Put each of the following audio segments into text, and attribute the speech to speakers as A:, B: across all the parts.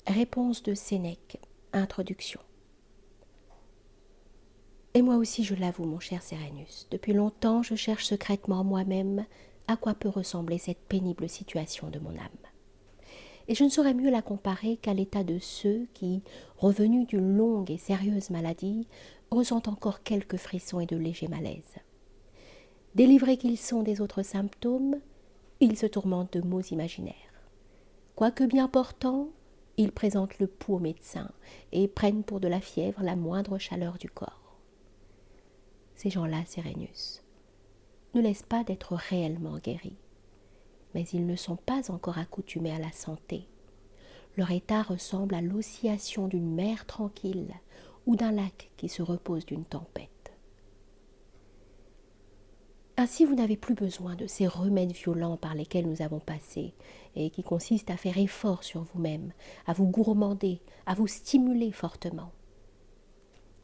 A: Réponse de Sénèque, introduction. Et moi aussi je l'avoue, mon cher Sérénus, depuis longtemps je cherche secrètement en moi-même à quoi peut ressembler cette pénible situation de mon âme. Et je ne saurais mieux la comparer qu'à l'état de ceux qui, revenus d'une longue et sérieuse maladie, ressentent encore quelques frissons et de légers malaises. Délivrés qu'ils sont des autres symptômes, ils se tourmentent de maux imaginaires. Quoique bien portants, ils présentent le pouls au médecin et prennent pour de la fièvre la moindre chaleur du corps. Ces gens-là, Sérénus, ne laissent pas d'être réellement guéris, mais ils ne sont pas encore accoutumés à la santé. Leur état ressemble à l'oscillation d'une mer tranquille ou d'un lac qui se repose d'une tempête. Ainsi, vous n'avez plus besoin de ces remèdes violents par lesquels nous avons passé et qui consistent à faire effort sur vous-même, à vous gourmander, à vous stimuler fortement.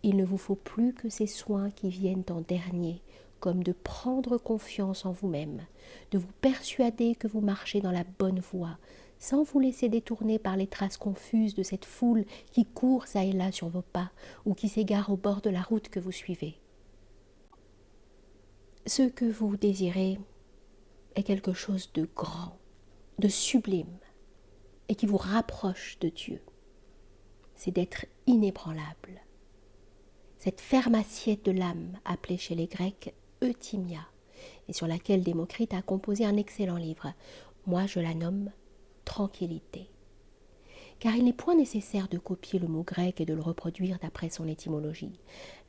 A: Il ne vous faut plus que ces soins qui viennent en dernier, comme de prendre confiance en vous-même, de vous persuader que vous marchez dans la bonne voie, sans vous laisser détourner par les traces confuses de cette foule qui court çà et là sur vos pas ou qui s'égare au bord de la route que vous suivez. Ce que vous désirez est quelque chose de grand, de sublime, et qui vous rapproche de Dieu. C'est d'être inébranlable. Cette ferme assiette de l'âme, appelée chez les Grecs euthymia, et sur laquelle Démocrite a composé un excellent livre. Moi, je la nomme tranquillité. Car il n'est point nécessaire de copier le mot grec et de le reproduire d'après son étymologie.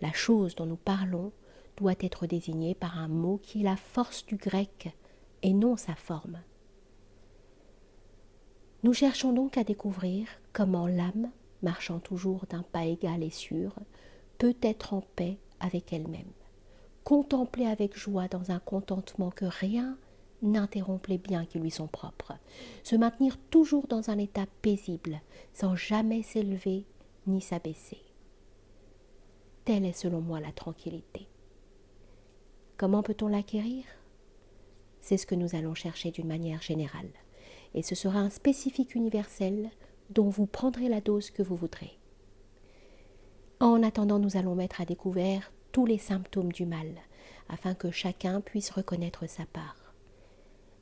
A: La chose dont nous parlons doit être désignée par un mot qui est la force du grec et non sa forme. Nous cherchons donc à découvrir comment l'âme, marchant toujours d'un pas égal et sûr, peut être en paix avec elle-même, contempler avec joie dans un contentement que rien n'interrompt les biens qui lui sont propres, se maintenir toujours dans un état paisible, sans jamais s'élever ni s'abaisser. Telle est selon moi la tranquillité. Comment peut-on l'acquérir ? C'est ce que nous allons chercher d'une manière générale, et ce sera un spécifique universel dont vous prendrez la dose que vous voudrez. En attendant, nous allons mettre à découvert tous les symptômes du mal, afin que chacun puisse reconnaître sa part.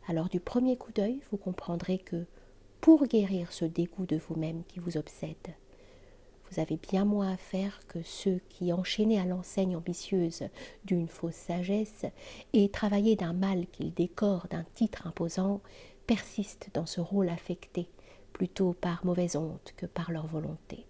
A: Alors du premier coup d'œil, vous comprendrez que, pour guérir ce dégoût de vous-même qui vous obsède, vous avez bien moins à faire que ceux qui, enchaînés à l'enseigne ambitieuse d'une fausse sagesse et travaillés d'un mal qu'ils décorent d'un titre imposant, persistent dans ce rôle affecté, plutôt par mauvaise honte que par leur volonté.